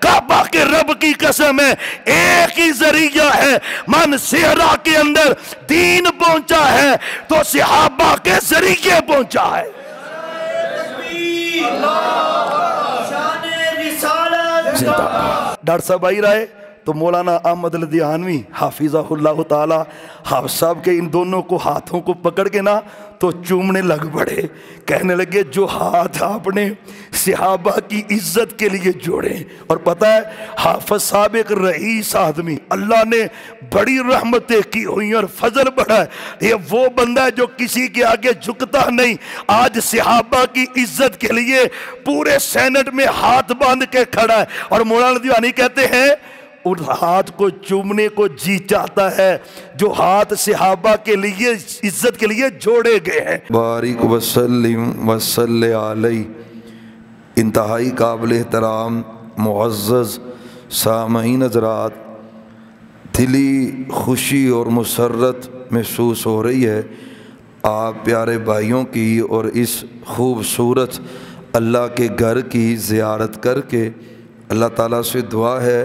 کعبہ کے رب کی قسم ہے ایک ہی ذریعہ ہے، من صحرا کے اندر دین پہنچا ہے تو صحابہ کے ذریعے پہنچا ہے۔ ڈاکٹر صاحب آئی رائے تو مولانا احمد لدھیانوی حافظہ اللہ تعالی حافظ صاحب کے ان دونوں کو ہاتھوں کو پکڑ کے نا تو چومنے لگ پڑے، کہنے لگے جو ہاتھ آپ نے صحابہ کی عزت کے لیے جوڑے۔ اور پتہ ہے حافظ صاحب ایک رئیس آدمی، اللہ نے بڑی رحمتیں کی ہوئی اور فضل بڑھا ہے، یہ وہ بندہ ہے جو کسی کے آگے جھکتا نہیں، آج صحابہ کی عزت کے لیے پورے سینٹ میں ہاتھ باندھ کے کھڑا ہے۔ اور مولانا دیوانی کہتے ہیں ان ہاتھ کو چومنے کو جی چاہتا ہے جو ہاتھ صحابہ کے لیے عزت کے لیے جوڑے گئے ہیں۔ بارک وسلم وصلی علیہ۔ انتہائی قابل احترام معزز سامعین حضرات، دلی خوشی اور مسرت محسوس ہو رہی ہے آپ پیارے بھائیوں کی اور اس خوبصورت اللہ کے گھر کی زیارت کر کے۔ اللہ تعالیٰ سے دعا ہے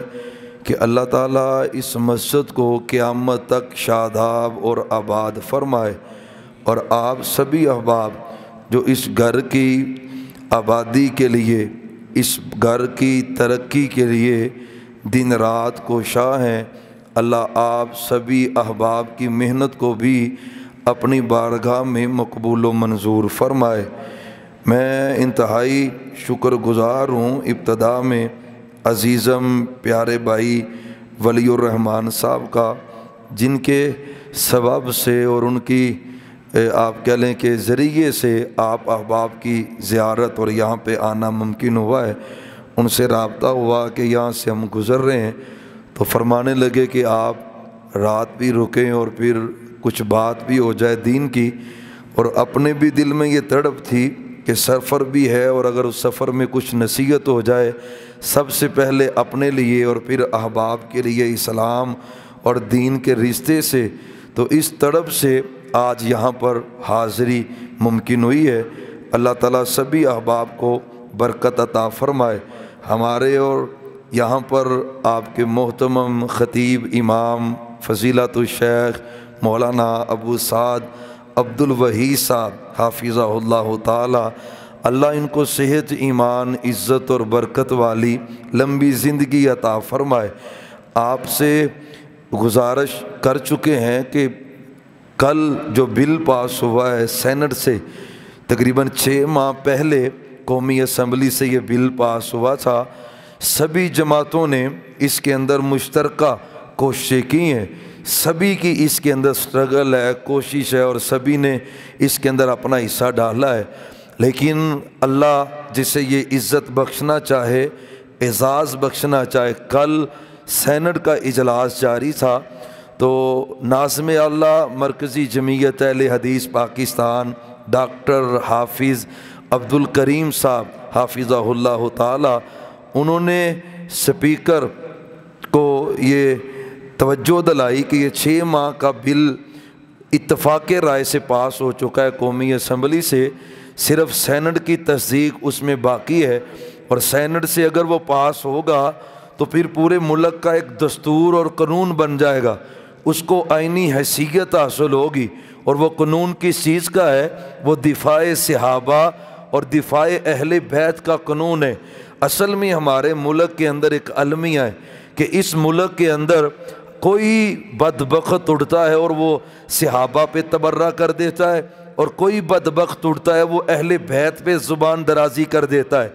کہ اللہ تعالیٰ اس مسجد کو قیامت تک شاداب اور آباد فرمائے، اور آپ سبھی احباب جو اس گھر کی آبادی کے لیے، اس گھر کی ترقی کے لیے دن رات کوشاں ہیں، اللہ آپ سبھی احباب کی محنت کو بھی اپنی بارگاہ میں مقبول و منظور فرمائے۔ میں انتہائی شکر گزار ہوں ابتدا میں عزیزم پیارے بھائی ولی الرحمن صاحب کا، جن کے سبب سے اور ان کی آپ کہہ لیں کہ ذریعے سے آپ احباب کی زیارت اور یہاں پہ آنا ممکن ہوا ہے۔ ان سے رابطہ ہوا کہ یہاں سے ہم گزر رہے ہیں تو فرمانے لگے کہ آپ رات بھی رکیں اور پھر کچھ بات بھی ہو جائے دین کی، اور اپنے بھی دل میں یہ تڑپ تھی کہ سفر بھی ہے اور اگر اس سفر میں کچھ نصیحت ہو جائے سب سے پہلے اپنے لیے اور پھر احباب کے لیے اسلام اور دین کے رشتے سے، تو اس تڑپ سے آج یہاں پر حاضری ممکن ہوئی ہے۔ اللہ تعالیٰ سبھی احباب کو برکت عطا فرمائے۔ ہمارے اور یہاں پر آپ کے محترم خطیب امام فضیلت الشیخ مولانا ابو سعد عبد الوہی صاحب حافظہ اللہ تعالی، اللہ ان کو صحت ایمان عزت اور برکت والی لمبی زندگی عطا فرمائے۔ آپ سے گزارش کر چکے ہیں کہ کل جو بل پاس ہوا ہے سینٹ سے، تقریباً 6 ماہ پہلے قومی اسمبلی سے یہ بل پاس ہوا تھا، سبھی جماعتوں نے اس کے اندر مشترکہ کوششیں کی ہیں، سبھی کی اس کے اندر سٹرگل ہے، کوشش ہے، اور سبھی نے اس کے اندر اپنا حصہ ڈالا ہے، لیکن اللہ جسے یہ عزت بخشنا چاہے، اعزاز بخشنا چاہے، کل سینٹ کا اجلاس جاری تھا تو ناظم اللہ مرکزی جمعیت اہل حدیث پاکستان ڈاکٹر حافظ عبد الکریم صاحب حافظہ اللہ تعالی، انہوں نے سپیکر کو یہ توجہ دلائی کہ یہ 6 ماہ کا بل اتفاق رائے سے پاس ہو چکا ہے قومی اسمبلی سے، صرف سینٹ کی تصدیق اس میں باقی ہے، اور سینٹ سے اگر وہ پاس ہوگا تو پھر پورے ملک کا ایک دستور اور قانون بن جائے گا، اس کو آئینی حیثیت حاصل ہوگی، اور وہ قانون کس چیز کا ہے؟ وہ دفاع صحابہ اور دفاع اہل بیت کا قانون ہے۔ اصل میں ہمارے ملک کے اندر ایک المیہ ہے کہ اس ملک کے اندر کوئی بدبخت اٹھتا ہے اور وہ صحابہ پہ تبرہ کر دیتا ہے، اور کوئی بدبخت اٹھتا ہے وہ اہل بیت پہ زبان درازی کر دیتا ہے۔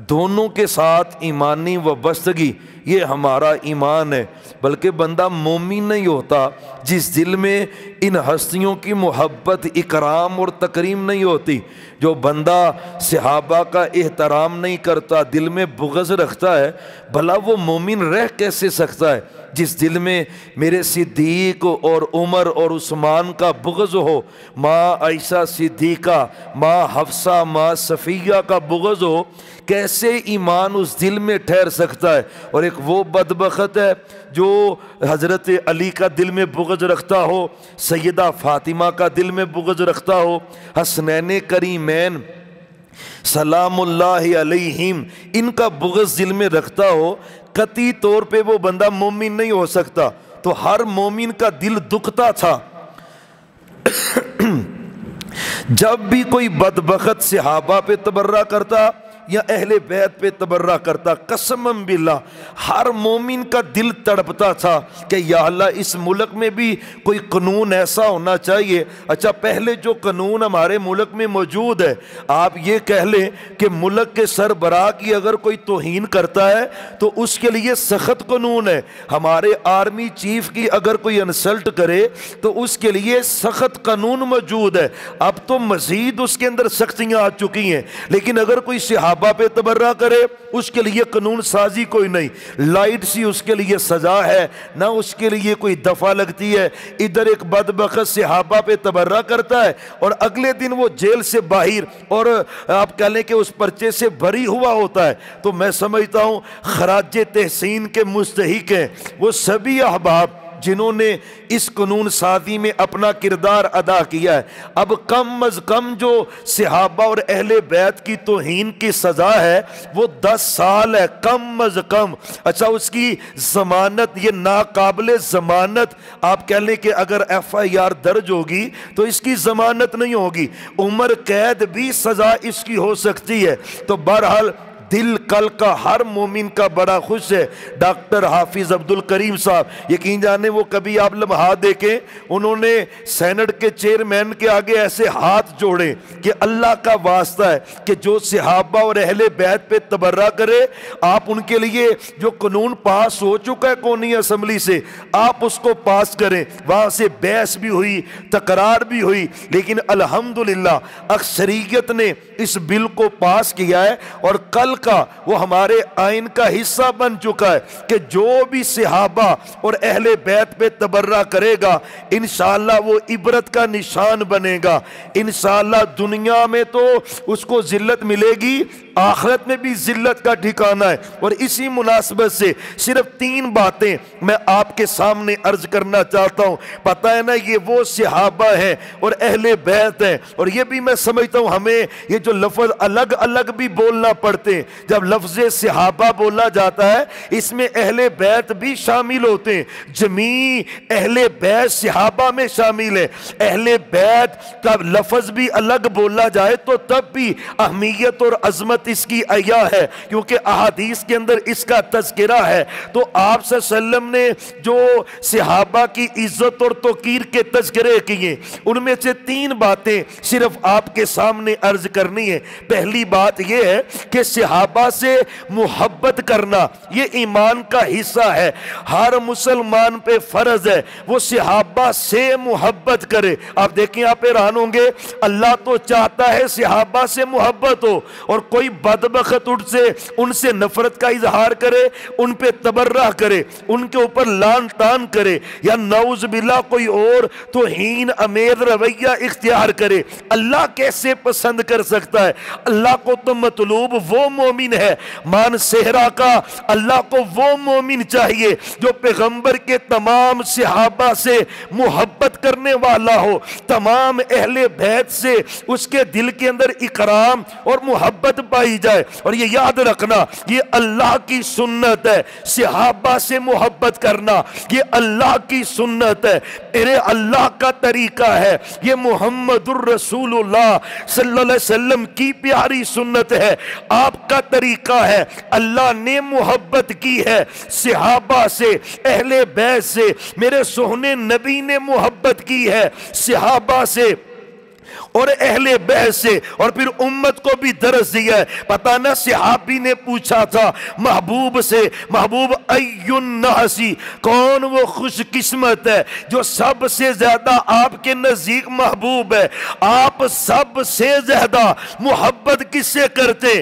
دونوں کے ساتھ ایمانی وابستگی یہ ہمارا ایمان ہے، بلکہ بندہ مومن نہیں ہوتا جس دل میں ان ہستیوں کی محبت اکرام اور تکریم نہیں ہوتی۔ جو بندہ صحابہ کا احترام نہیں کرتا، دل میں بغض رکھتا ہے، بھلا وہ مومن رہ کیسے سکتا ہے؟ جس دل میں میرے صدیق اور عمر اور عثمان کا بغض ہو، ماں عائشہ صدیقہ، ماں حفصہ، ماں صفیہ کا بغض ہو، کیسے ایمان اس دل میں ٹھہر سکتا ہے؟ اور ایک وہ بدبخت ہے جو حضرت علی کا دل میں بغض رکھتا ہو، سیدہ فاطمہ کا دل میں بغض رکھتا ہو، حسنین کریمین سلام اللہ علیہم ان کا بغض دل میں رکھتا ہو، قطعی طور پہ وہ بندہ مومن نہیں ہو سکتا۔ تو ہر مومن کا دل دکھتا تھا جب بھی کوئی بدبخت صحابہ پہ تبرہ کرتا یا اہل بیت پہ تبرہ کرتا، قسماً باللہ ہر مومن کا دل تڑپتا تھا کہ یا اللہ اس ملک میں بھی کوئی قانون ایسا ہونا چاہیے۔ اچھا، پہلے جو قانون ہمارے ملک میں موجود ہے، آپ یہ کہہ لیں کہ ملک کے سربراہ کی اگر کوئی توہین کرتا ہے تو اس کے لیے سخت قانون ہے۔ ہمارے آرمی چیف کی اگر کوئی انسلٹ کرے تو اس کے لیے سخت قانون موجود ہے۔ اب تو مزید اس کے اندر سختیاں آ چکی ہیں، لیکن اگر کوئی صحابہ پہ تبرہ کرے اس کے لیے قانون سازی کوئی نہیں، لائٹ سی اس کے لیے سزا ہے، نہ اس کے لیے کوئی دفعہ لگتی ہے۔ ادھر ایک بدبخت صحابہ پہ تبرہ کرتا ہے اور اگلے دن وہ جیل سے باہر اور آپ کہہ لیں کہ اس پرچے سے بری ہوا ہوتا ہے۔ تو میں سمجھتا ہوں خراج تحسین کے مستحق ہیں وہ سبھی احباب جنہوں نے اس قانون سازی میں اپنا کردار ادا کیا ہے۔ اب کم از کم جو صحابہ اور اہل بیت کی توہین کی سزا ہے وہ 10 سال ہے کم از کم۔ اچھا، اس کی ضمانت یہ ناقابل ضمانت، آپ کہہ لیں کہ اگر FIR درج ہوگی تو اس کی ضمانت نہیں ہوگی، عمر قید بھی سزا اس کی ہو سکتی ہے۔ تو بہرحال دل کل کا ہر مومن کا بڑا خوش ہے۔ ڈاکٹر حافظ عبد الکریم صاحب یقین جانے وہ کبھی آپ لمحات دیکھیں، انہوں نے سینٹ کے چیئرمین کے آگے ایسے ہاتھ جوڑے کہ اللہ کا واسطہ ہے کہ جو صحابہ اور اہل بیت پہ تبرہ کرے، آپ ان کے لیے جو قانون پاس ہو چکا ہے قومی اسمبلی سے، آپ اس کو پاس کریں۔ وہاں سے بحث بھی ہوئی، تکرار بھی ہوئی، لیکن الحمدللہ اکثریت نے اس بل کو پاس کیا ہے اور کل کا وہ ہمارے آئین کا حصہ بن چکا ہے کہ جو بھی صحابہ اور اہل بیت پہ تبرہ کرے گا انشاءاللہ وہ عبرت کا نشان بنے گا۔ انشاءاللہ دنیا میں تو اس کو ذلت ملے گی، آخرت میں بھی ذلت کا ٹھکانہ ہے۔ اور اسی مناسبت سے صرف 3 باتیں میں آپ کے سامنے عرض کرنا چاہتا ہوں۔ پتہ ہے نا یہ وہ صحابہ ہیں اور اہل بیت ہیں، اور یہ بھی میں سمجھتا ہوں ہمیں یہ جو لفظ الگ الگ بھی بولنا پڑتے ہیں، جب لفظ صحابہ بولا جاتا ہے اس میں اہل بیت بھی شامل ہوتے ہیں، جمیع اہل بیت صحابہ میں شامل ہے۔ اہل بیت کا لفظ بھی الگ بولا جائے تو تب بھی اہمیت اور عظمت اس کی عیا ہے، کیونکہ احادیث کے اندر اس کا تذکرہ ہے۔ تو آپ صلی اللہ علیہ وسلم نے جو صحابہ کی عزت اور توقیر کے تذکرے کیے ان میں سے 3 باتیں صرف آپ کے سامنے عرض کرنی ہے۔ پہلی بات یہ ہے کہ صحابہ سے محبت کرنا یہ ایمان کا حصہ ہے، ہر مسلمان پہ فرض ہے وہ صحابہ سے محبت کرے۔ آپ دیکھیں، آپ حیران ہوں گے، اللہ تو چاہتا ہے صحابہ سے محبت ہو، اور کوئی بدبخت ان سے نفرت کا اظہار کرے، ان پہ تبرہ کرے، ان کے اوپر لعن طعن کرے، یا نعوذ باللہ کوئی اور توہین امیز رویہ اختیار کرے، اللہ کیسے پسند کر سکتا ہے؟ اللہ کو تو مطلوب وہ مومن ہے مان صحرا کا، اللہ کو وہ مومن چاہیے جو پیغمبر کے تمام صحابہ سے محبت کرنے والا ہو، تمام اہل بیت سے اس کے دل کے اندر اکرام اور محبت پائی جائے۔ اور یہ یاد رکھنا یہ اللہ کی سنت ہے، صحابہ سے محبت کرنا یہ اللہ کی سنت ہے، میرے اللہ کا طریقہ ہے، یہ محمد الرسول اللہ صلی اللہ علیہ وسلم کی پیاری سنت ہے، آپ کا طریقہ ہے۔ اللہ نے محبت کی ہے صحابہ سے، اہل بیت سے، میرے سونے نبی نے محبت کی ہے صحابہ سے اور اہل بیت سے، اور پھر امت کو بھی درس دیا ہے۔ پتہ نہ صحابی نے پوچھا تھا محبوب سے، محبوب ای الناس، کون وہ خوش قسمت ہے جو سب سے زیادہ آپ کے نزدیک محبوب ہے؟ آپ سب سے زیادہ محبت کس سے کرتے؟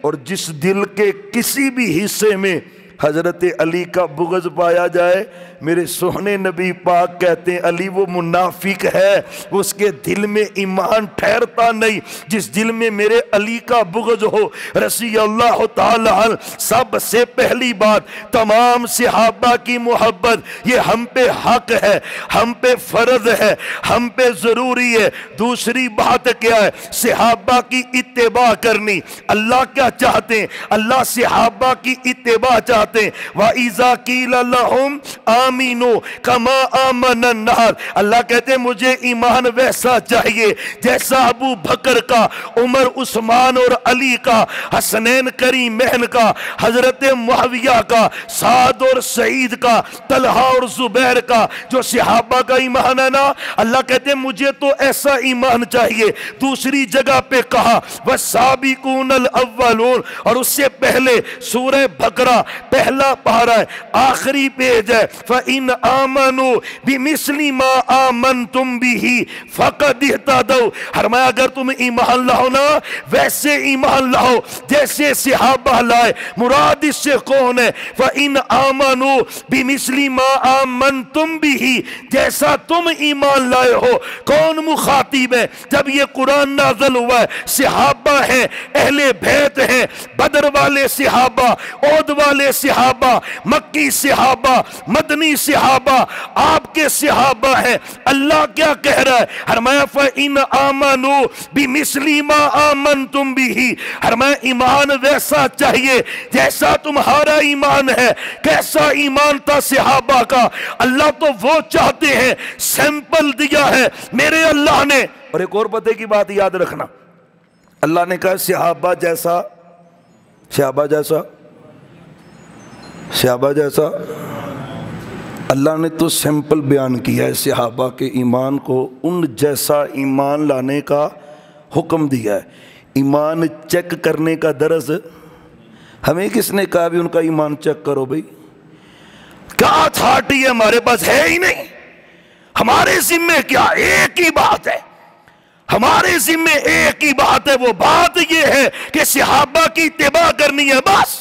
اور جس دل کے کسی بھی حصے میں حضرت علی کا بغض پایا جائے، میرے سونے نبی پاک کہتے ہیں علی وہ منافق ہے، اس کے دل میں ایمان ٹھہرتا نہیں جس دل میں میرے علی کا بغض ہو۔ رضی اللہ تعالی عنہ۔ سب سے پہلی بات، تمام صحابہ کی محبت یہ ہم پہ حق ہے، ہم پہ فرض ہے، ہم پہ ضروری ہے۔ دوسری بات کیا ہے؟ صحابہ کی اتباع کرنی۔ اللہ کیا چاہتے ہیں؟ اللہ صحابہ کی اتباع چاہتے ہیں۔ وَإِذَا قِيلَ لَهُمْ آمِنُوا كَمَا آمَنَ النَّاسُ، اللہ کہتے ہیں مجھے ایمان ویسا چاہیے جیسا ابو بکر کا، عمر، عثمان اور علی کا، حسنین کریمین کا، حضرت معاویہ کا، سعد اور سعید کا، طلحہ اور زبیر کا، جو صحابہ کا ایمان ہے نا، اللہ کہتے ہیں مجھے تو ایسا ایمان چاہیے۔ دوسری جگہ پہ کہا وَالسَّابِقُونَ الْأَوَّلُونَ، اور اس سے پہلے سورہ بقرہ پہلا پارہ ہے، آخری پیج ہے، فَإِنْ آمَنُوا بِمِثْلِ مَا آمَنْتُمْ بِهِ فَقَدْ اهْتَدَوْا، فرمایا اگر تم ایمان لاؤ نا ویسے ایمان لاؤ جیسے صحابہ لائے۔ مراد اس سے کون ہے؟ فَإِنْ آمَنُوا بِمِثْلِ مَا آمَنْتُمْ بِهِ، جیسا تم ایمان لائے ہو۔ کون مخاطب ہے جب یہ قرآن نازل ہوا ہے؟ صحابہ ہیں، اہل بیت ہیں، بدر والے صحابہ، عہد والے صحابہ، مکی صحابہ، مدنی صحابہ، آپ کے صحابہ ہیں۔ اللہ کیا کہہ رہا ہے؟ فرمایا فَإِنْ آمَنُوا بِمِثْلِ مَا آمَنْتُمْ بِهِ، فرمایا ایمان ویسا چاہیے جیسا تمہارا ایمان ہے۔ کیسا ایمان تھا صحابہ کا؟ اللہ تو وہ چاہتے ہیں، سیمپل دیا ہے میرے اللہ نے۔ اور ایک اور پتے کی بات یاد رکھنا، اللہ نے کہا صحابہ جیسا، صحابہ جیسا، صحابہ جیسا، اللہ نے تو سیمپل بیان کیا ہے صحابہ کے ایمان کو، ان جیسا ایمان لانے کا حکم دیا ہے۔ ایمان چیک کرنے کا درس ہمیں کس نے کہا بھی ان کا ایمان چیک کرو بھئی؟ کیا اتھارٹی ہے ہمارے پاس؟ ہے ہی نہیں۔ ہمارے ذمہ کیا؟ ایک ہی بات ہے، ہمارے ذمہ ایک ہی بات ہے، وہ بات یہ ہے کہ صحابہ کی اتباع کرنی ہے، بس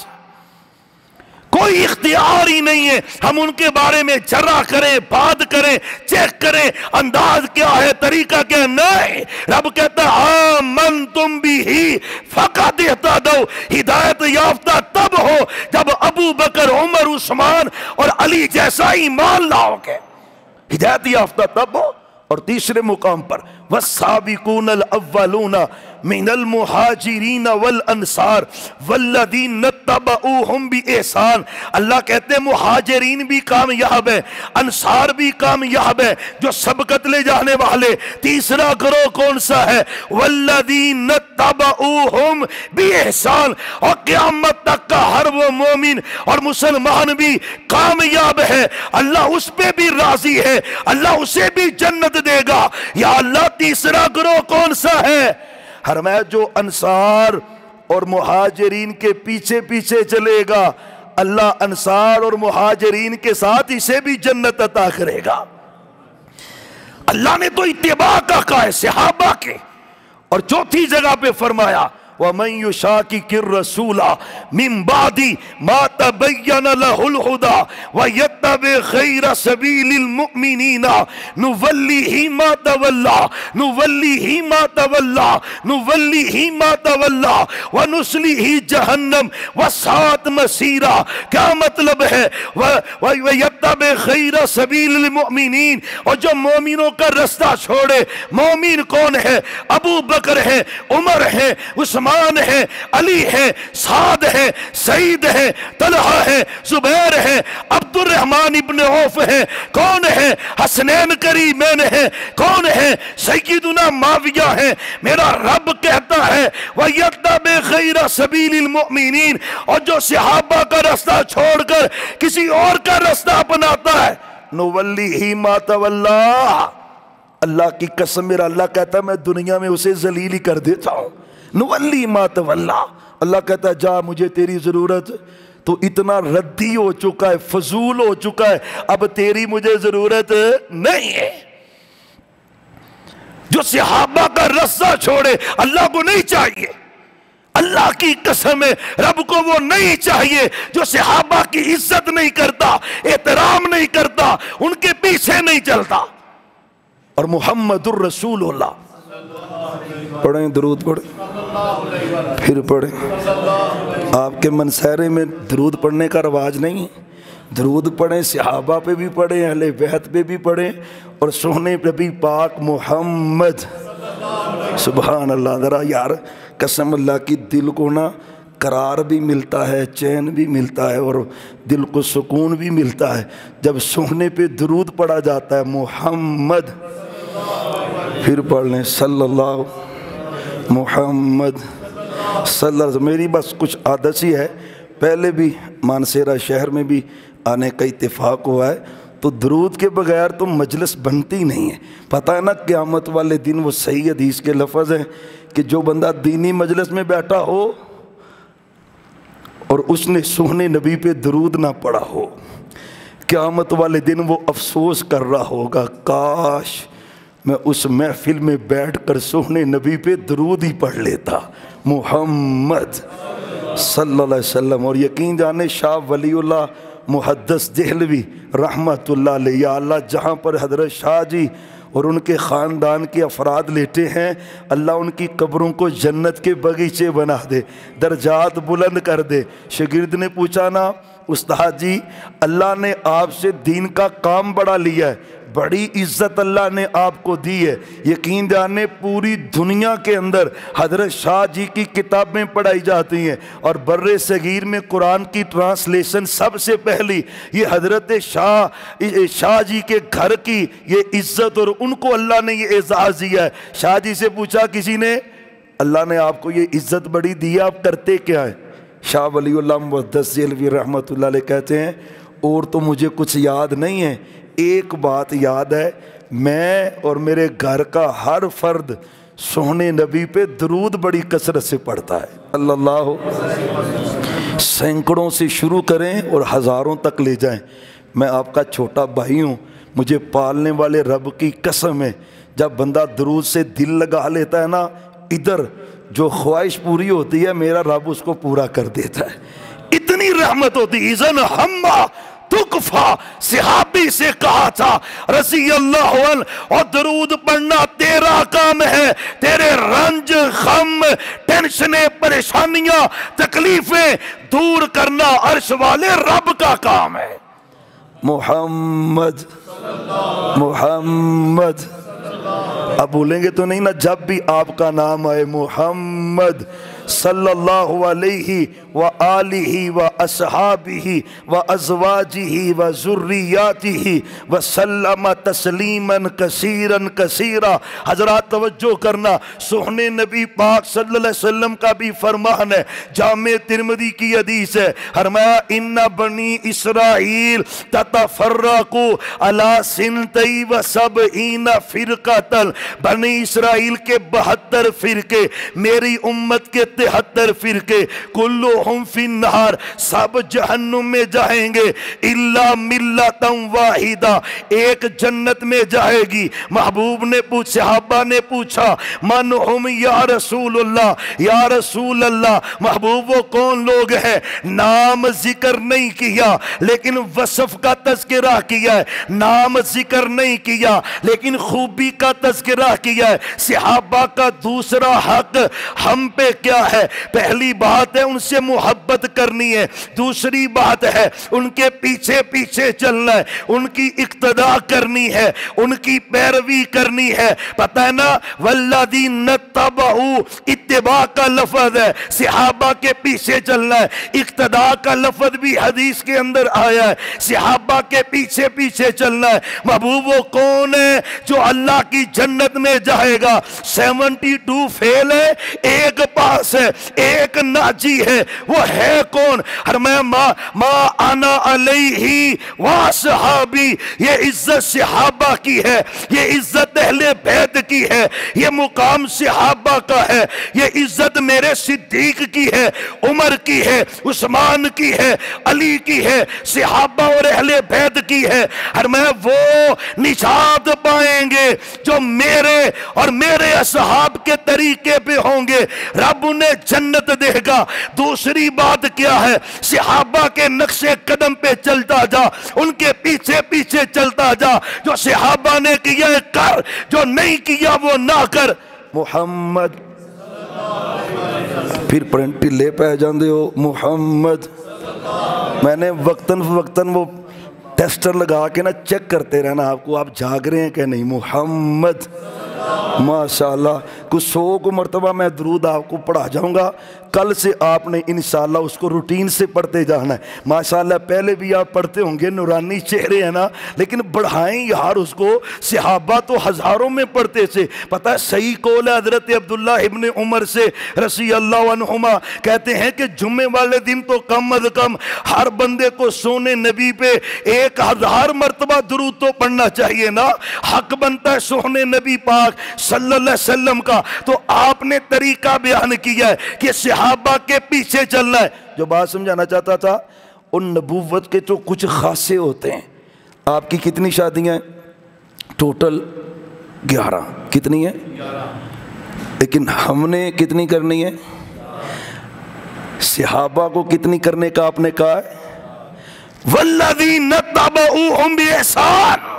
کوئی اختیار ہی نہیں ہے ہم ان کے بارے میں جرح کریں، بات کریں، چیک کریں انداز کیا ہے، طریقہ کیا ہے، نہیں۔ رب کہتا ہے آمنتم بِهِ فقد اهتدوا، ہدایت یافتہ تب ہو جب ابو بکر، عمر، عثمان اور علی جیسا ایمان لاؤ گے، ہدایت یافتہ تب ہو۔ اور تیسرے مقام پر والسابقون الاولون من المہاجرین والانصار والذین اتبعوہم بإحسان، اللہ کہتے ہیں مہاجرین بھی کامیاب ہیں، انصار بھی کامیاب ہیں، جو سبقت لے جانے والے۔ تیسرا گروہ کون سا ہے؟ والذین اتبعوہم بإحسان، اور قیامت تک کا ہر وہ مومن اور مسلمان بھی کامیاب ہے، اللہ اس پہ بھی راضی ہے، اللہ اسے بھی جنت دے گا۔ یا اللہ تیسرا گروہ کون سا ہے؟ فرمایا جو انصار اور مہاجرین کے پیچھے پیچھے چلے گا، اللہ انصار اور مہاجرین کے ساتھ اسے بھی جنت عطا کرے گا۔ اللہ نے تو اتباع کا کہا ہے صحابہ کے۔ اور چوتھی جگہ پہ فرمایا وَمَن يُشَاقِقِ الرَّسُولَ مِن بَعْدِ مَا تَبَيَّنَ لَهُ الْهُدَى وَيَتَّبِعْ غَيْرَ سَبِيلِ الْمُؤْمِنِينَ نُوَلِّهِ مَا تَوَلَّى نُوَلِّهِ مَا تَوَلَّى نُوَلِّهِ مَا تَوَلَّى وَنُصْلِهِ جَهَنَّمَ وَسَاءَتْ مَصِيرًا۔ کیا مطلب ہے؟ وَيَتَّبِعْ غَيْرَ سَبِيلِ الْمُؤْمِنِينَ، اور جو مومنوں کا رستہ چھوڑے۔ مومن کون ہے؟ ابو بکر ہے، عمر ہے، عثمان ہے، علی ہے، سعد ہے، سعید ہے، طلحہ ہے، زبیر ہے، عبد الرحمن ابن عوف ہے، کون ہے؟ حسنین کریمین ہے، کون ہے؟ سیدنا معاویہ ہے۔ میرا رب کہتا ہے وَيَتَّبِعْ غَيْرَ سَبِيلِ الْمُؤْمِنِينَ، اور جو صحابہ کا رستہ چھوڑ کر کسی اور کا رستہ اپناتا ہے نُوَلِّهِ مَا تَوَلَّى، اللہ کی قسم میرا اللہ کہتا ہے میں دنیا میں اسے ذلیل ہی کر دیتا ہوں۔ نولی ما تولا، اللہ کہتا ہے جا مجھے تیری ضرورت تو اتنا ردی ہو چکا ہے، فضول ہو چکا ہے، اب تیری مجھے ضرورت نہیں ہے۔ جو صحابہ کا رستہ چھوڑے اللہ کو نہیں چاہیے، اللہ کی قسم ہے رب کو وہ نہیں چاہیے جو صحابہ کی عزت نہیں کرتا، احترام نہیں کرتا، ان کے پیچھے نہیں چلتا۔ اور محمد الرسول اللہ، پڑھیں درود پڑھیں، پھر پڑھیں۔ آپ کے منصیرے میں درود پڑھنے کا رواج نہیں ہے، درود پڑھیں، صحابہ پہ بھی پڑھیں، اہل بیت پہ بھی پڑھیں، اور سونے نبی پاک محمد، سبحان اللہ۔ ذرا یار قسم اللہ کی، دل کو نا قرار بھی ملتا ہے، چین بھی ملتا ہے، اور دل کو سکون بھی ملتا ہے جب سونے پہ درود پڑھا جاتا ہے محمد۔ پھر پڑھ لیں صلی اللہ محمد صلی اللہ علیہ وسلم۔ میری بس کچھ عادت سی ہے، پہلے بھی مانسیرہ شہر میں بھی آنے کا اتفاق ہوا ہے، تو درود کے بغیر تو مجلس بنتی نہیں ہے۔ پتہ ہے نا قیامت والے دن وہ صحیح حدیث کے لفظ ہیں کہ جو بندہ دینی مجلس میں بیٹھا ہو اور اس نے سونے نبی پہ درود نہ پڑھا ہو، قیامت والے دن وہ افسوس کر رہا ہوگا، کاش میں اس محفل میں بیٹھ کر سونے نبی پہ درود ہی پڑھ لیتا، محمد صلی اللہ علیہ وسلم۔ اور یقین جانے شاہ ولی اللہ محدث دہلوی رحمت اللہ علیہ، یا اللہ جہاں پر حضرت شاہ جی اور ان کے خاندان کے افراد لیٹے ہیں، اللہ ان کی قبروں کو جنت کے باغیچے بنا دے، درجات بلند کر دے۔ شاگرد نے پوچھا نا استاد جی اللہ نے آپ سے دین کا کام بڑا لیا ہے، بڑی عزت اللہ نے آپ کو دی ہے، یقین جانے پوری دنیا کے اندر حضرت شاہ جی کی کتابیں پڑھائی جاتی ہیں، اور بر صغیر میں قرآن کی ٹرانسلیشن سب سے پہلی یہ حضرت شاہ جی کے گھر کی یہ عزت، اور ان کو اللہ نے یہ اعزاز دیا ہے۔ شاہ جی سے پوچھا کسی نے، اللہ نے آپ کو یہ عزت بڑی دی ہے، آپ کرتے کیا ہیں؟ شاہ ولی اللہ محدث دہلوی رحمۃ اللہ علیہ کہتے ہیں اور تو مجھے کچھ یاد نہیں ہے، ایک بات یاد ہے، میں اور میرے گھر کا ہر فرد سونے نبی پہ درود بڑی کثرت سے پڑھتا ہے، صلی اللہ، سینکڑوں سے شروع کریں اور ہزاروں تک لے جائیں۔ میں آپ کا چھوٹا بھائی ہوں، مجھے پالنے والے رب کی قسم ہے، جب بندہ درود سے دل لگا لیتا ہے نا، ادھر جو خواہش پوری ہوتی ہے میرا رب اس کو پورا کر دیتا ہے، اتنی رحمت ہوتی۔ اذن ہما تکفا، صحابی سے کہا تھا رضی اللہ عنہ، اور درود پڑھنا تیرا کام ہے، تیرے رنج غم ٹینشنیں پریشانیاں تکلیفیں دور کرنا عرش والے رب کا کام ہے۔ محمد محمد، اب بولیں گے تو نہیں نا، جب بھی آپ کا نام آئے محمد صلی اللہ علیہ وآلہ واصحابہ وازواجہ وذریاتہ وسلم تسلیما کثیرا کثیرا۔ حضرات توجہ کرنا، سونے نبی پاک صلی اللہ علیہ وسلم کا بھی فرمان ہے، جامع ترمذی کی حدیث ہے، فرمایا ان بنی اسرائیل تتفرقوا علی سنتی و سبعین فرقۃ، بنی اسرائیل کے 72 فرقے، میری امت کے 73 فرقے، کلہم فی النار، سب جہنم میں جائیں گے، الا ملۃ واحدہ، ایک جنت میں جائے گی۔ محبوب نے صحابہ نے پوچھا من ہم یا رسول اللہ، یا رسول اللہ محبوب وہ کون لوگ ہیں؟ نام ذکر نہیں کیا لیکن وصف کا تذکرہ کیا ہے، نام ذکر نہیں کیا لیکن خوبی کا تذکرہ کیا ہے۔ صحابہ کا دوسرا حق ہم پہ کیا ہے؟ پہلی بات ہے ان سے محبت کرنی ہے، دوسری بات ہے ان کے پیچھے پیچھے چلنا ہے، ان کی اقتداء کرنی ہے، ان کی پیروی کرنی ہے۔ پتہ ہے نا والذین اتبعوا، اتباع کا لفظ ہے، صحابہ کے پیچھے چلنا ہے، اقتداء کا لفظ بھی حدیث کے اندر آیا ہے، صحابہ کے پیچھے پیچھے چلنا ہے۔ محبوب وہ کون ہے جو اللہ کی جنت میں جائے گا؟ 72 فیل ہے، ایک پاس ہے، ایک ناجی ہے، وہ ہے کون؟ فرمایا ما انا علیہ واصحابی، یہ عزت صحابہ صحابہ کی ہے، یہ عزت اہل بیت کی ہے، یہ مقام صحابہ کا ہے، یہ عزت میرے صدیق کی ہے، عمر کی ہے، عثمان کی ہے، علی کی ہے، صحابہ اور اہل بیت کی ہے۔ اور میں وہ نجات پائیں گے جو میرے اور میرے اصحاب کے طریقے پہ ہوں گے، رب انہیں جنت دے گا۔ دوسری بات کیا ہے؟ صحابہ کے نقش قدم پہ چلتا جا، ان کے پیچھے پیچھے چلتا جا، جو صحابہ نے کیا ہے کر، جو نہیں کیا وہ نہ کر۔ محمد پھر پرنٹی لے پہ جاندے ہو محمد۔ میں نے وقتاً فوقتاً وہ ٹیسٹر لگا کے نا چیک کرتے رہنا آپ کو، آپ جاگ رہے ہیں کہ نہیں۔ محمد ماشاءاللہ، کچھ 100 کو مرتبہ میں درود آپ کو پڑھا جاؤں گا، کل سے آپ نے انشاءاللہ اس کو روٹین سے پڑھتے جانا ہے۔ ماشاءاللہ پہلے بھی آپ پڑھتے ہوں گے، نورانی چہرے ہیں نا، لیکن بڑھائیں یار اس کو۔ صحابہ تو ہزاروں میں پڑھتے تھے، پتہ ہے صحیح قول ہے حضرت عبداللہ ابن عمر سے رضی اللہ عنہما کہتے ہیں کہ جمعے والے دن تو کم از کم ہر بندے کو سونے نبی پہ 1000 مرتبہ درود تو پڑھنا چاہیے نا، حق بنتا ہے سونے نبی پاک صلی اللہ علیہ وسلم کا۔ تو آپ نے طریقہ بیان کیا ہے کہ صحابہ کے پیچھے چلنا ہے۔ جو بات سمجھانا چاہتا تھا، ان نبوت کے تو کچھ خاصے ہوتے ہیں۔ آپ کی کتنی شادیاں ہیں؟ ٹوٹل 11۔ کتنی ہیں؟ لیکن ہم نے کتنی کرنی ہے؟ صحابہ کو کتنی کرنے کا آپ نے کہا ہے؟ والذین تبعوہم بإحسان۔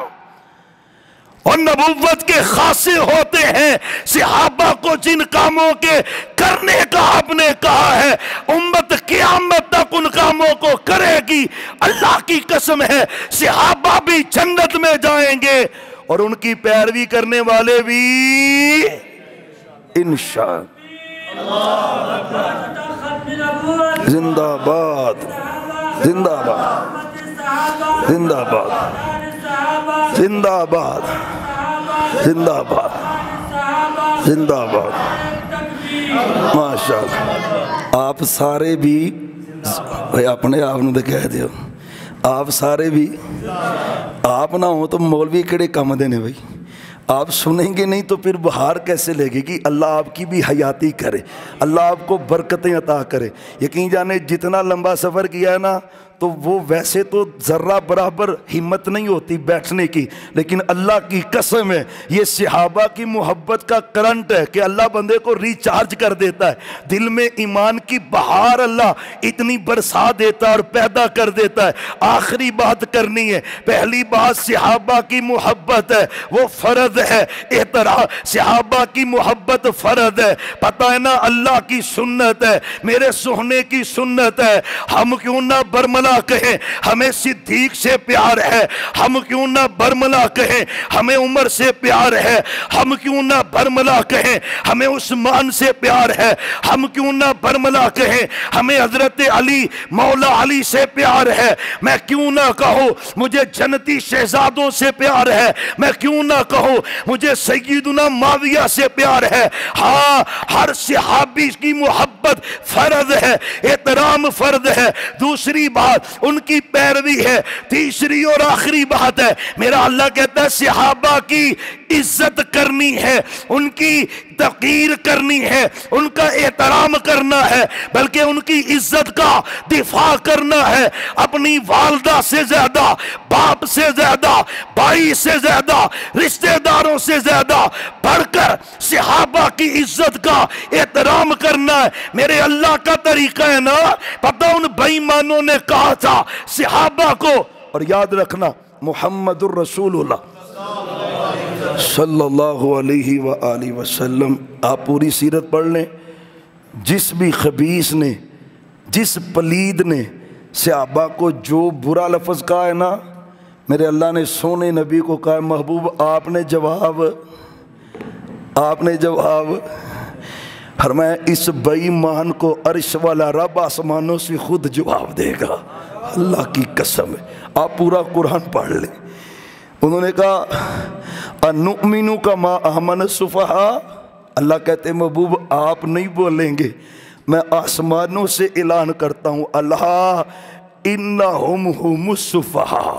اور نبوت کے خاصے ہوتے ہیں صحابہ کو جن کاموں کے کرنے کا آپ نے کہا ہے، امت قیامت تک ان کاموں کو کرے گی۔ اللہ کی قسم ہے صحابہ بھی جنت میں جائیں گے اور ان کی پیروی کرنے والے بھی انشاءاللہ۔ زندہ باد، زندہ باد، زندہ باد، زندہ باد، زندہ باد، زندہ باد، ماشاءاللہ۔ آپ سارے بھی اپنے آپ نے کہہ دیو، آپ سارے بھی، آپ نہ ہوں تو مولوی کڑے کام دینے بھائی، آپ سنیں گے نہیں تو پھر بہار کیسے لگے گی؟ اللہ آپ کی بھی حیاتی کرے، اللہ آپ کو برکتیں عطا کرے۔ یقین جانے جتنا لمبا سفر کیا ہے نا، تو وہ ویسے تو ذرہ برابر ہمت نہیں ہوتی بیٹھنے کی، لیکن اللہ کی قسم ہے یہ صحابہ کی محبت کا کرنٹ ہے کہ اللہ بندے کو ریچارج کر دیتا ہے، دل میں ایمان کی بہار اللہ اتنی برسا دیتا ہے اور پیدا کر دیتا ہے۔ آخری بات کرنی ہے، پہلی بات صحابہ کی محبت ہے، وہ فرض ہے، احترام صحابہ کی محبت فرض ہے، پتہ ہے نا اللہ کی سنت ہے، میرے سونے کی سنت ہے۔ ہم کیوں نہ برملا کہیں ہمیں صدیق سے پیار ہے، ہم کیوں نہ برملا کہیں ہمیں عمر سے پیار ہے، ہم کیوں نہ برملا کہیں ہمیں عثمان سے پیار ہے، ہم کیوں نہ برملا کہیں ہمیں حضرت علی مولا علی سے پیار ہے، میں کیوں نہ کہوں مجھے جنتی شہزادوں سے پیار ہے، میں کیوں نہ کہوں مجھے سیدنا معاویہ سے پیار ہے۔ ہاں، ہر صحابی کی محبت فرض ہے، احترام فرض ہے۔ دوسری بات ان کی پیروی ہے۔ تیسری اور آخری بات ہے، میرا اللہ کہتا ہے صحابہ کی عزت کرنی ہے، ان کی تقدیر کرنی ہے، ان کا احترام کرنا ہے، بلکہ ان کی عزت کا دفاع کرنا ہے۔ اپنی والدہ سے زیادہ، باپ سے زیادہ، بھائی سے زیادہ، رشتہ داروں سے زیادہ بڑھ کر صحابہ کی عزت کا احترام کرنا ہے۔ میرے اللہ کا طریقہ ہے نا، پتہ ان بے ایمانوں نے کہا تھا صحابہ کو، اور یاد رکھنا محمد الرسول اللہ صلی اللہ علیہ وآلہ وسلم، آپ پوری سیرت پڑھ لیں، جس بھی خبیث نے، جس پلید نے صحابہ کو جو برا لفظ کہا ہے نا، میرے اللہ نے سونے نبی کو کہا محبوب آپ نے جواب فرمایا اس بے ایمان کو عرش والا رب آسمانوں سے خود جواب دے گا۔ اللہ کی قسم ہے، آپ پورا قرآن پڑھ لیں۔ انہوں نے کہا انؤمن کما آمن السفہاء، اللہ کہتے ہیں محبوب آپ نہیں بولیں گے، میں آسمانوں سے اعلان کرتا ہوں اللہ انہم ہم السفہاء،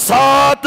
7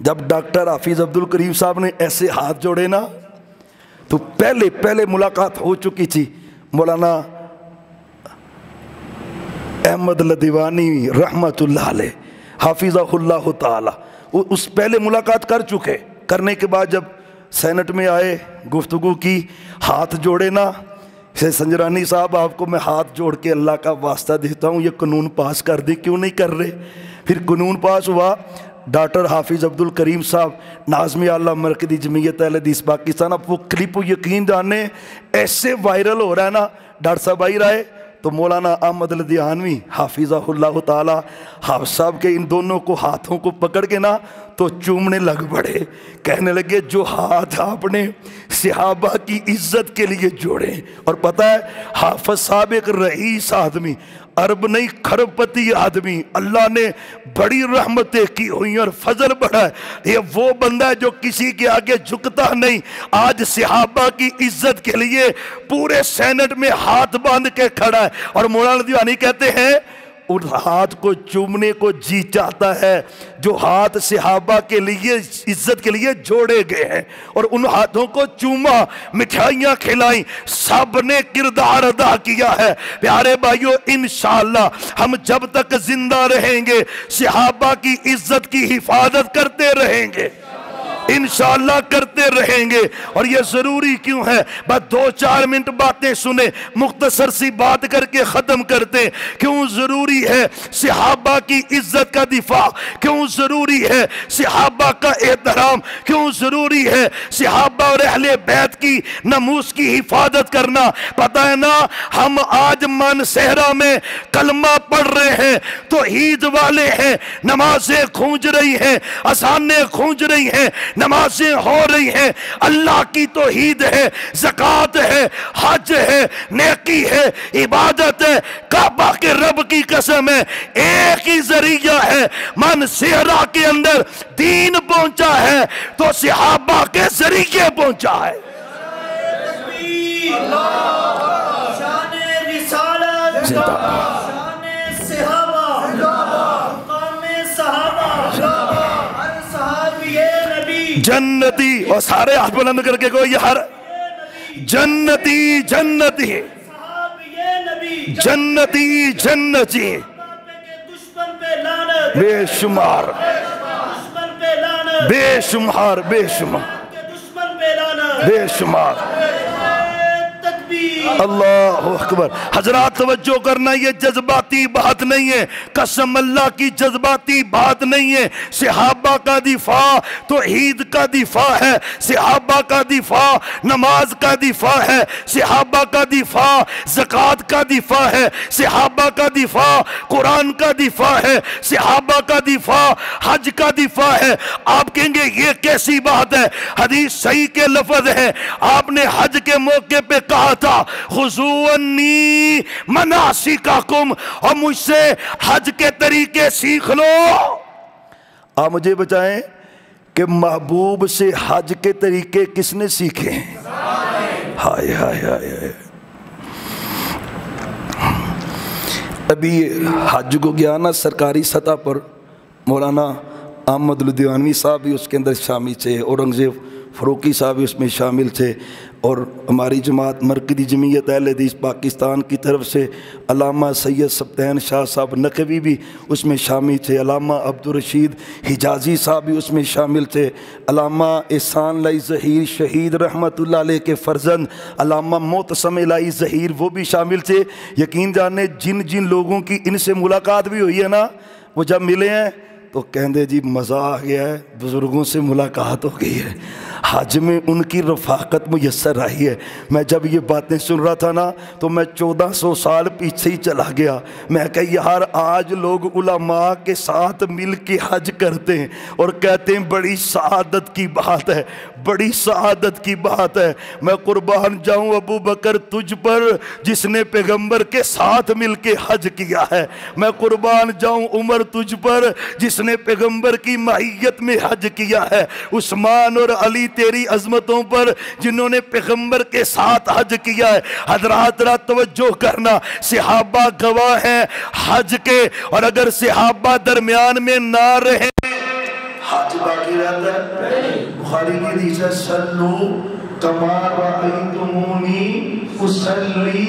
جب ڈاکٹر حافظ عبد الکریم صاحب نے ایسے ہاتھ جوڑے نا تو پہلے ملاقات ہو چکی تھی مولانا احمد لدیوانی رحمت اللہ علیہ حافظہ اللہ تعالی، اس پہلے ملاقات کر چکے، کرنے کے بعد جب سینٹ میں آئے گفتگو کی، ہاتھ جوڑے نا، سنجرانی صاحب آپ کو میں ہاتھ جوڑ کے اللہ کا واسطہ دیتا ہوں یہ قانون پاس کر دی، کیوں نہیں کر رہے؟ پھر قانون پاس ہوا، ڈاکٹر حافظ عبد الکریم صاحب ناظم اعلیٰ مرکزی جمعیت اہل حدیث پاکستان، اب وہ کلپ یقین جانے ایسے وائرل ہو رہا ہے نا، ڈاکٹر صاحب آئی رہے تو مولانا احمد لدیانوی حافظہ اللہ تعالی حافظ صاحب کے ان دونوں کو ہاتھوں کو پکڑ کے نا تو چومنے لگ پڑے، کہنے لگے جو ہاتھ آپ نے صحابہ کی عزت کے لیے جوڑے، اور پتہ ہے حافظ صاحب ایک رئیس آدمی، عرب نہیں کھرب پتی آدمی، اللہ نے بڑی رحمتیں کی ہوئی اور فضل بڑھا ہے، یہ وہ بندہ ہے جو کسی کے آگے جھکتا نہیں، آج صحابہ کی عزت کے لیے پورے سینٹ میں ہاتھ باندھ کے کھڑا ہے، اور مولانا دیوانی کہتے ہیں ان ہاتھ کو چومنے کو جی چاہتا ہے جو ہاتھ صحابہ کے لیے عزت کے لیے جوڑے گئے ہیں، اور ان ہاتھوں کو چوما، مٹھائیاں کھلائیں، سب نے کردار ادا کیا ہے۔ پیارے بھائیو انشاءاللہ ہم جب تک زندہ رہیں گے صحابہ کی عزت کی حفاظت کرتے رہیں گے، انشاءاللہ کرتے رہیں گے، اور یہ ضروری کیوں ہے؟ بس 2-4 منٹ باتیں سنیں، مختصر سی بات کر کے ختم کرتے، کیوں ضروری ہے صحابہ کی عزت کا دفاع، کیوں ضروری ہے صحابہ کا احترام، کیوں ضروری ہے صحابہ اور اہل بیت کی ناموس کی حفاظت کرنا؟ پتہ ہے نا ہم آج من صحرا میں کلمہ پڑھ رہے ہیں، توحید والے ہیں، نمازیں گونج رہی ہیں، اذانیں گونج رہی ہیں، نمازیں ہو رہی ہیں، اللہ کی توحید ہے، زکوٰۃ ہے، حج ہے، نیکی ہے، عبادت ہے، کعبہ کے رب کی قسم ہے ایک ہی ذریعہ ہے، من صحرا کے اندر دین پہنچا ہے تو صحابہ کے ذریعے پہنچا ہے۔ شان رسالت، شان صحابہ، مقام صحابہ، ہر صحابی نبی جنتی، اور سارے ہاتھ بلند کر کے کوئی ہر جنتی جنتی جنتی جنتی دشمن پہ لعنت، بے شمار دشمن پہ لعنت، بے شمار بے شمار دشمن پہ لعنت، بے شمار۔ تکبیر، اللہ اکبر۔ حضرات توجہ کرنا، یہ جذباتی بات نہیں ہے، قسم اللہ کی جذباتی بات نہیں ہے، صحابہ کا دفاع توحید کا دفاع ہے، صحابہ کا دفاع نماز کا دفاع ہے، صحابہ کا دفاع زکوٰۃ کا دفاع ہے، صحابہ کا دفاع قرآن کا دفاع ہے، صحابہ کا دفاع حج کا دفاع ہے۔ آپ کہیں گے یہ کیسی بات ہے؟ حدیث صحیح کے لفظ ہے، آپ نے حج کے موقع پہ کہا تھا خذوا عنی مناسککم، اور مجھ سے حج کے طریقے سیکھ لو۔ آپ مجھے بتائیں کہ محبوب سے حج کے طریقے کس نے سیکھے ہیں؟ ہائے ہائے ہائے۔ ابھی حج کو گیا نا سرکاری سطح پر، مولانا احمد لدیانوی صاحب بھی اس کے اندر شامل تھے، اورنگزیب فروکی صاحب بھی اس میں شامل تھے، اور ہماری جماعت مرکزی جمعیت اہل حدیث پاکستان کی طرف سے علامہ سید سبطین شاہ صاحب نقوی بھی اس میں شامل تھے، علامہ عبدالرشید حجازی صاحب بھی اس میں شامل تھے، علامہ احسان لائی ظہیر شہید رحمت اللہ علیہ کے فرزند علامہ معتصم لائی ظہیر وہ بھی شامل تھے۔ یقین جانے جن جن لوگوں کی ان سے ملاقات بھی ہوئی ہے نا، وہ جب ملے ہیں تو کہندے جی مزہ آ گیا ہے، بزرگوں سے ملاقات ہو گئی ہے، حج میں ان کی رفاقت میسر آئی ہے۔ میں جب یہ باتیں سن رہا تھا نا تو میں 1400 سال پیچھے ہی چلا گیا، میں کہ یار آج لوگ علماء کے ساتھ مل کے حج کرتے ہیں اور کہتے ہیں بڑی سعادت کی بات ہے، بڑی سعادت کی بات ہے۔ میں قربان جاؤں ابو بکر تجھ پر جس نے پیغمبر کے ساتھ مل کے حج کیا ہے، میں قربان جاؤں عمر تجھ پر جس نے پیغمبر کی معیت میں حج کیا ہے، عثمان اور علی تیری عظمتوں پر جنہوں نے پیغمبر کے ساتھ حج کیا ہے۔ حضرات را توجہ کرنا، صحابہ گواہ ہیں حج کے، اور اگر صحابہ درمیان میں نہ رہیں حج باقی رہتا ہے؟ بخاری کی حدیث ہے سلو کما رأیتمونی اصلی،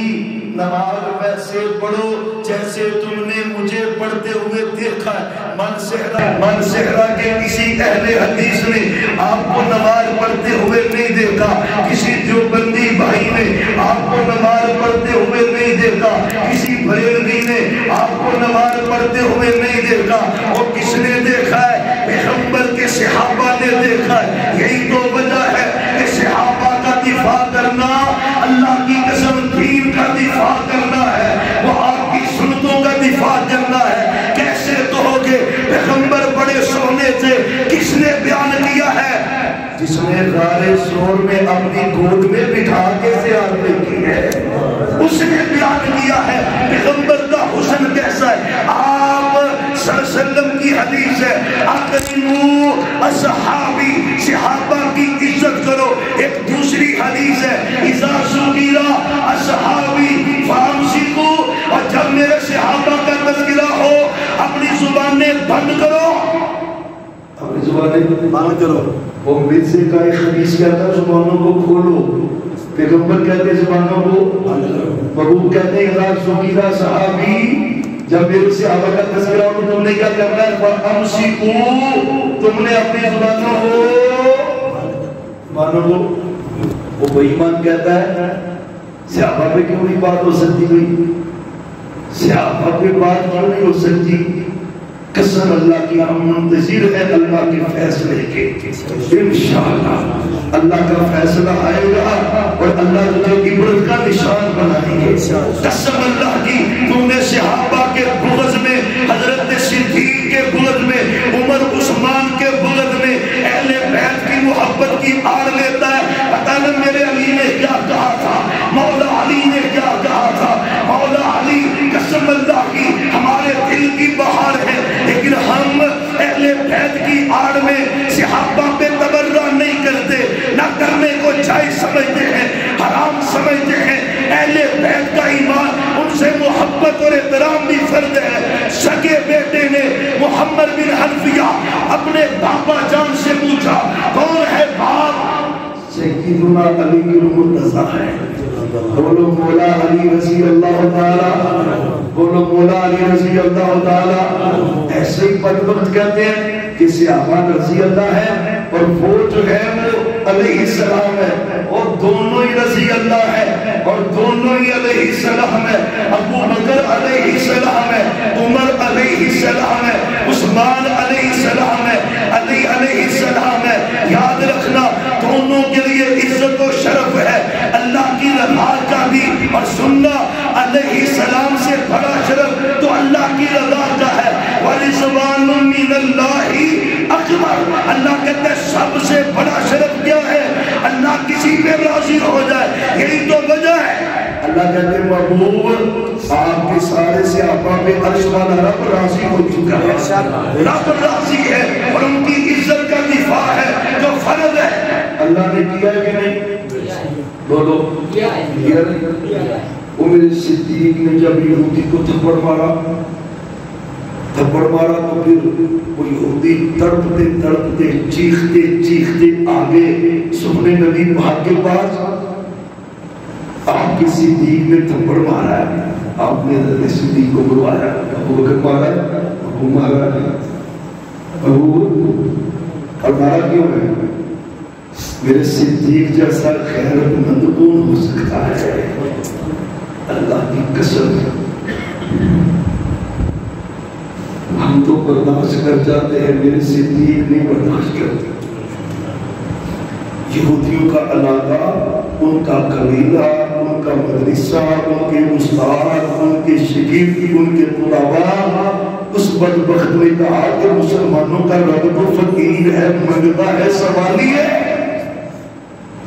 نماز ویسے پڑھو جیسے تم نے مجھے پڑھتے ہوئے دیکھا ہے۔ من صحرا کے کسی اہل حدیث نے آپ کو نماز پڑھتے ہوئے نہیں دیکھا، کسی دیوبندی بھائی نے آپ کو نماز پڑھتے ہوئے نہیں دیکھا، کسی بریلوی نے آپ کو نماز پڑھتے ہوئے نہیں دیکھا، اور کس نے دیکھا ہے؟ پیغمبر کے صحابہ نے دیکھا ہے۔ یہی تو وجہ ہے کہ صحابہ کا دفاع کرنا اللہ کی قسم دین کا دفاع کرنا ہے، وہ آپ کی سنتوں کا دفاع کرنا ہے۔ کیسے کہو گے پیغمبر بڑے سونے تھے؟ کس نے بیان کیا ہے؟ جس نے غار سور میں اپنی گود میں بٹھا کے زیارتیں کی ہے، اس نے بیان کیا ہے پیغمبر کا حسن کیسا ہے۔ آپ صلی اللہ علیہ وسلم کی حدیث ہے اکرموا اصحابی، صحابہ کی عزت کرو۔ ایک دوسری حدیث ہے اذا ذکر اصحابی فامسکوا، اور جب میرے صحابہ کا تذکرہ ہو اپنی زبانیں بند کرو، اپنی زبانیں بند کرو۔ وہ مرزے کا ایک حدیث کہتا ہے زبانوں کو کھولو، پیغمبر کہتے ہیں زبانوں کو بند کرو۔ محبوب کہتے ہیں اذا ذکر صحابی، جب میرے صحابہ کا تذکرہ ہو تو تم نے کیا کرنا ہے؟ فامسکوا، تم نے اپنی زبانوں کو وہ بے ایمان کہتا ہے صحابہ پہ کیوں نہیں بات ہو سکتی بھئی؟ صحابہ پہ بات کیوں نہیں ہو سکتی؟ قسم اللہ کی ہم منتظر ہیں اللہ کے فیصلے کے، انشاءاللہ اللہ کا فیصلہ آئے گا اور اللہ تجھے عبرت کا نشان بنائیں گے۔ قسم اللہ کی تم نے صحابہ کے بغض میں، حضرت صدیق کے بغض میں، عمر عثمان کے بغض میں اہل بیت کی محبت کی آڑ لیتا ہے۔ پتہ نہ میرے علی نے کیا کہا تھا، مولا علی نے کیا کہا تھا، مولا علی قسم اللہ کی ہمارے دل کی بہار ہے، لیکن ہم اہل بیت کی آڑ میں صحابہ پہ تبرہ نہیں کرتے، نہ کرنے کو جائز سمجھتے ہیں، حرام سمجھتے ہیں۔ اہل بیت کا ایمان، ان سے محبت اور احترام بھی فرض ہے۔ سگے بیٹے نے محمد بن حنفیہ اپنے بابا جان سے پوچھا کون ہے باپ؟ سیدنا علی المرتضیٰ ہے۔ بولو مولا علی رضی اللہ تعالی، بولو مولا علی رضی اللہ تعالی۔ ایسے ہی بدبخت کہتے ہیں کہ صحابہ رضی اللہ ہے اور وہ جو ہے وہ علیہ السلام ہے، اور دونوں ہی رضی اللہ ہے اور دونوں ہی علیہ السلام ہے۔ ابو بکر علیہ السلام ہے، عمر علیہ السلام ہے، عثمان علیہ السلام ہے، علی علیہ السلام ہے۔ یاد رکھنا دونوں کے لیے عزت و شرف ہے، اللہ کی رضا کا بھی، اور سننا علیہ السلام سے بڑا شرف تو اللہ کی رضا کا ہے۔ وَرِضْوَانٌ مِّنَ اللَّهِ اکبر، اللہ کہتا ہے سب سے بڑا شرف کیا ہے؟ اللہ کسی پہ راضی ہو جائے، یہی تو وجہ ہے۔ اللہ کہتے ہیں محبوب آپ کے سارے صحابہ پہ عرش والا رب راضی ہو چکا ہے، رب راضی ہے، اور ان کی عزت کا دفاع ہے جو فرض ہے۔ اللہ نے کیا کہ نہیں؟ بولو کیا نہیں؟ وہ میرے صدیق نے جب یہودی کو تھپڑ مارا تو پھر وہ یہودی تڑپتے تڑپتے چیختے چیختے آگے سبحان نبی پاک کے پاس، آپ کی صدیق نے تھپڑ مارا ہے، آپ نے حضرت صدیق کو بلوایا، ابو بکر مارا ہے، ابو مارا ہے، ابو، اور مارا کیوں ہے؟ میرے صدیق جیسا خیرت مند کون ہو سکتا ہے؟ اللہ کی قسم ہم تو برداشت کر جاتے ہیں، میرے صدیق نہیں برداشت کرتے۔ یہودیوں کا علاقہ، ان کا قبیلہ، ان کا مدرسہ، ان کے استاد، ان کے شاگرد، ان کے طلباء، اس بدبخت نے کہا کہ مسلمانوں کا رب تو فقیر ہے، منگتا ہے، سوالی ہے۔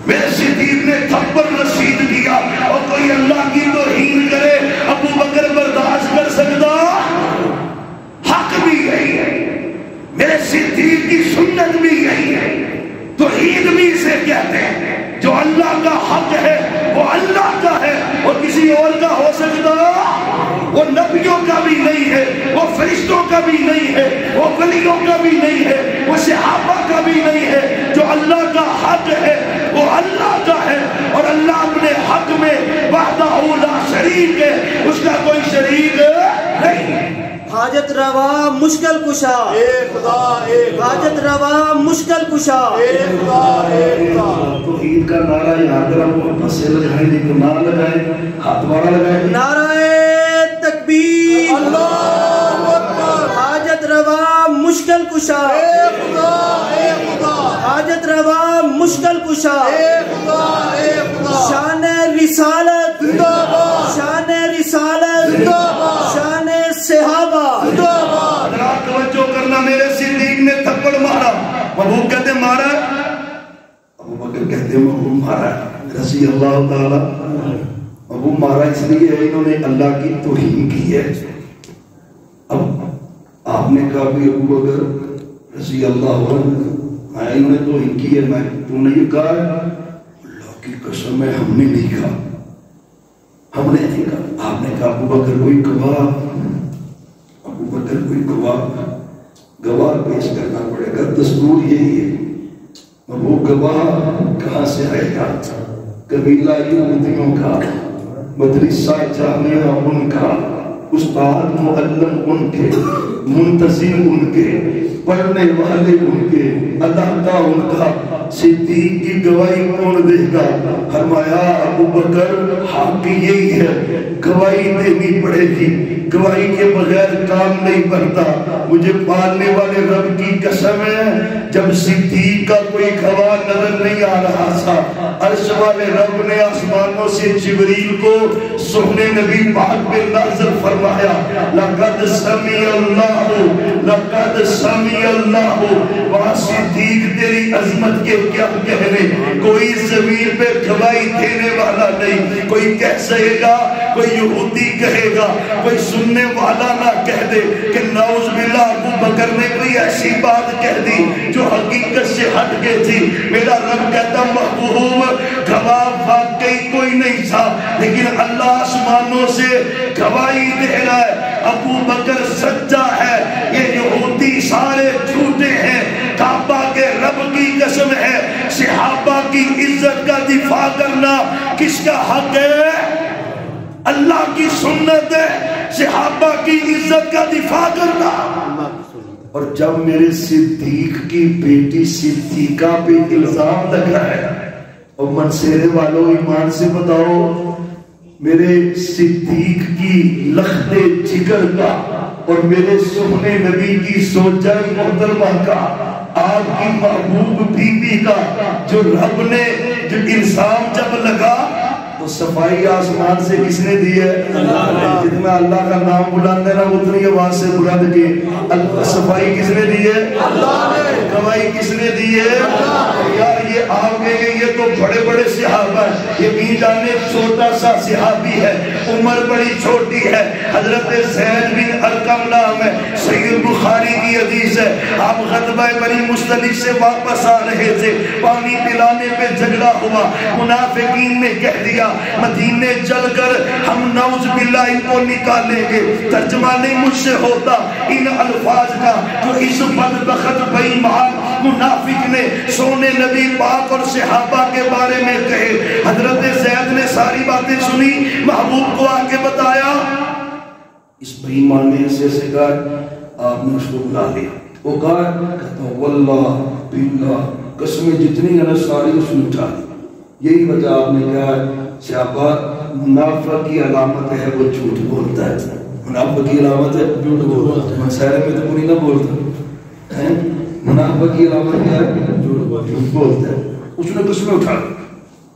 میرے صدیق نے تھپڑ رسید کیا، اور کوئی اللہ کی توہین کرے ابو بکر برداشت کر سکتا؟ حق بھی یہی ہے، میرے صدیق کی سنت بھی یہی ہے، توحید بھی اسے کہتے ہیں، جو اللہ کا حق ہے وہ اللہ کا ہے اور کسی اور کا ہو سکتا؟ وہ نبیوں کا بھی نہیں ہے، وہ فرشتوں کا بھی نہیں ہے، وہ ولیوں کا بھی نہیں ہے، وہ صحابہ کا بھی نہیں ہے۔ جو اللہ کا حق ہے وہ اللہ کا ہے، اور اللہ اپنے حق میں وحدہ لا شریک ہے، اس کا کوئی شریک نہیں۔ حاجت روا مشکل کشا، حاجت روا مشکل کشا۔ توحید کا نعرہ یہاں پر ہم پسے لگائیں، لیکن نہ لگائیں، ہاتھ بارا لگائیں۔ نعرہ تکبیر، حاجت روا مشکل کشا، حاجت روا مشکل کشا۔ شان رسالت، شان رسالت، شان صحابہ۔ حضرات توجہ کرنا، میرے صدیق نے تھپڑ مارا، محبوب کہتے مارا، ابو بکر کہتے محبوب مارا رضی اللہ تعالی۔ محبوب مارا اس لیے ہے انہوں نے اللہ کی توہین کی ہے۔ اب آپ نے کہا بھی ابو بکر رضی اللہ عنہ انہوں نے توہین کی ہے، میں تو نے یہ کہا ہے؟ اللہ کی قسم ہے ہم نے نہیں کہا، ہم نے نہیں کہا۔ آپ نے کہا ابو بکر کوئی گواہ، ابو بکر کوئی گواہ پیش کرنا پڑے گا، دستور یہی ہے۔ وہ گواہ کہاں سے آئے گا؟ قبیلہ یہودیوں کا، مدرسہ جامعہ ان کا، استاد معلم ان کے، منتظم ان کے، پڑھنے والے ان کے، علاقہ ان کا۔ صدیق کی گواہی کون دے گا؟ فرمایا ابو بکر حق یہی ہے، گواہی دینی پڑے گی، گواہی کے بغیر کام نہیں بنتا۔ مجھے پالنے والے رب کی قسم ہے، جب صدیق کا کوئی گواہ نظر نہیں آ رہا تھا، عرش والے رب نے آسمانوں سے جبریل کو سونے نبی پاک پہ نازل فرمایا، لقد سمع اللہ، لقد سمع اللہ۔ وہاں صدیق تیری عظمت کے کیا کہنے، کوئی زمین پہ گواہی دینے والا نہیں۔ کوئی کہہ سکے گا، کوئی یہودی کہے گا، کوئی سننے والا نہ کہہ دے کہ نعوذ باللہ ابو بکر نے کوئی ایسی بات کہہ دی جو حقیقت سے ہٹ گئی تھی۔ میرا رب کہتا محبوب گواہ واقعی کوئی نہیں تھا، لیکن اللہ آسمانوں سے گواہی دے رہا ہے ابو بکر سچا ہے، یہ یہودی سارے جھوٹے ہیں۔ کعبہ کے رب کی قسم ہے، صحابہ کی عزت کا دفاع کرنا کس کا حق ہے؟ اللہ کی سنت ہے، صحابہ کی عزت کا دفاع کرنا۔ اور جب میرے صدیق کی بیٹی صدیقہ پہ الزام لگا ہے، اور منصیرے والوں ایمان سے بتاؤ، میرے صدیق کی لخت جگر کا اور میرے سخن نبی کی سوجائے محترمہ کا، آپ کی محبوب بی بی کا جو رب نے جو الزام جب لگا، تو صفائی آسمان سے کس نے دی ہے؟ جتنا اللہ کا نام بلاتے ہیں نا اتنی آواز سے بلند کے صفائی کس نے دی ہے؟ گواہی کس نے دی ہے؟ یار یہ آپ کہیں گے یہ تو بڑے بڑے صحابہ ہیں، یہ بھی جانے چھوٹا سا صحابی ہے، عمر بڑی چھوٹی ہے، حضرت زید بن ارقم نام ہے، صحیح بخاری کی حدیث ہے۔ آپ غزوہ بنی مصطلق سے واپس آ رہے تھے، پانی پلانے پہ جھگڑا ہوا، منافقین نے کہہ دیا مدینے چل کر ہم نعوذ باللہ ان کو نکالیں گے۔ ترجمہ نہیں مجھ سے ہوتا ان الفاظ کا جو اس بدبخت بے ایمان منافق نے سونے نبی پاک اور صحابہ کے بارے میں کہے۔ حضرت زید نے ساری باتیں سنی، محبوب کو آ کے بتایا، اس بے ایمان نے ایسے ایسے کہا، آپ نے اس کو بلا لیا۔ وہ کہتا واللہ باللہ قسمیں جتنی ہیں ساری اس نے اٹھا دی۔ یہی وجہ آپ نے کہا صحابہ منافق کی علامت ہے وہ جھوٹ بولتا ہے، منافق کی علامت ہے جھوٹ بولتا ہے۔ مسائل میں تو کوئی نہ بولتا ہے، منافق کی علامت کیا ہے؟ جھوٹ بولتا ہے۔ اس نے قسمیں اٹھا دی،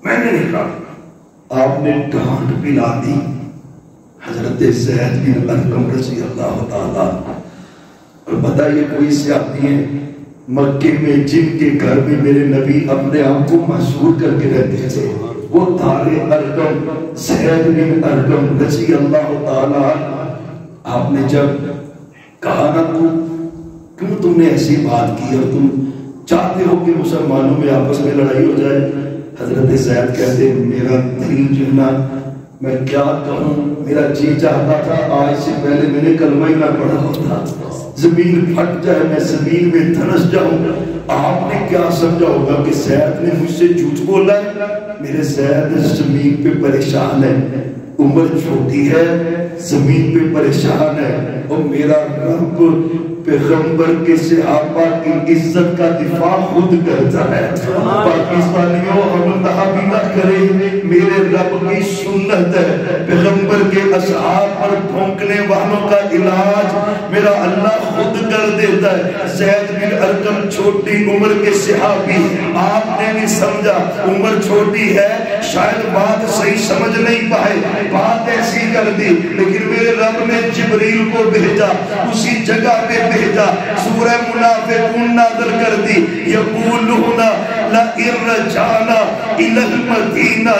میں نے نہیں کہا۔ آپ نے ڈانٹ پلا دی حضرت زید بن ارقم رضی اللہ تعالیٰ۔ اور بتائیے کوئی صحابی ہیں مکے میں جن کے گھر میں میرے نبی اپنے آپ کو محصور کر کے رہتے تھے، وہ دارِ ارقم زید بن ارقم رضی اللہ تعالیٰ۔ آپ نے جب کہا نا تو کیوں تم نے ایسی بات کی اور تم چاہتے ہو کہ مسلمانوں میں آپس میں لڑائی ہو جائے؟ حضرت زید کہتے میرا دل جو ہے نا میں کیا کہوں، میرا جی چاہتا تھا آج سے پہلے میں نے کلمہ ہی نہ پڑھا ہوتا، زمین پھٹ جائے میں زمین میں دھنس جاؤں۔ آپ نے کیا سمجھا ہوگا کہ زید نے مجھ سے جھوٹ بولا ہے؟ میرے زید زمین پہ پریشان ہے، عمر چھوٹی ہے، زمین پہ پریشان ہے، اور میرا رب پیغمبر کے صحابہ کی عزت کا دفاع خود کرتا ہے۔ پاکستانیوں ہم بھی نہ کریں، میرے رب کی سنت ہے، پیغمبر کے اصحاب پر بھونکنے والوں کا علاج میرا اللہ خود کر دیتا ہے۔ زید بن ارقم چھوٹی عمر کے صحابی، آپ نے نہیں سمجھا عمر چھوٹی ہے، شاید بات صحیح سمجھ نہیں پائے، بات ایسی کر دی، لیکن میرے رب نے جبریل کو بھیجا، اسی جگہ پہ بھیجا، سورہ منافقون نازل کر دی، یقولون لئن رجعنا الی المدینہ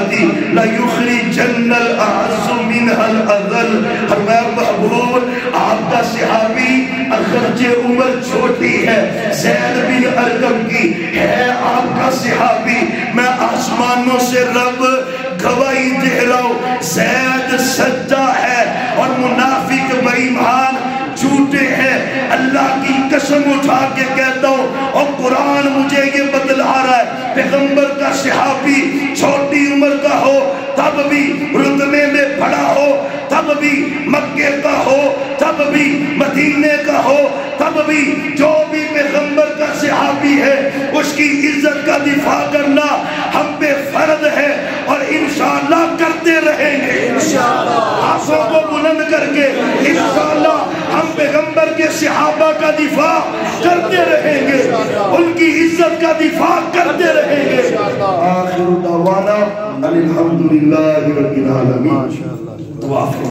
لیخرجن الاعز منها الاذل۔ فرمایا محبوب آپ کا صحابی اگرچہ عمر چھوٹی ہے، زید بن ارقم کی ہے، آپ کا صحابی، میں آسمانوں سے رب گواہی دے رہا ہوں، زید سچا ہے اور منافق بے ایمان جھوٹے ہیں۔ اللہ کی قسم اٹھا کے کہتا ہوں، اور قرآن مجھے یہ بتلا رہا ہے، پیغمبر کا صحابی چھوٹی عمر کا ہو تب بھی، رتبے میں بڑا ہو تب بھی، مکے کا ہو تب بھی، مدینے کا ہو تب بھی، جو بھی پیغمبر کا صحابی ہے اس کی عزت کا دفاع کرنا ہم پہ فرض ہے، اور انشاءاللہ کرتے رہیں گے۔ ہاتھوں کو بلند کر کے انشاءاللہ ہم پیغمبر کے صحابہ کا دفاع کرتے رہیں گے، ان کی عزت کا دفاع کرتے رہیں گے۔ آخر دعوانا الحمدللہ رب العالمین۔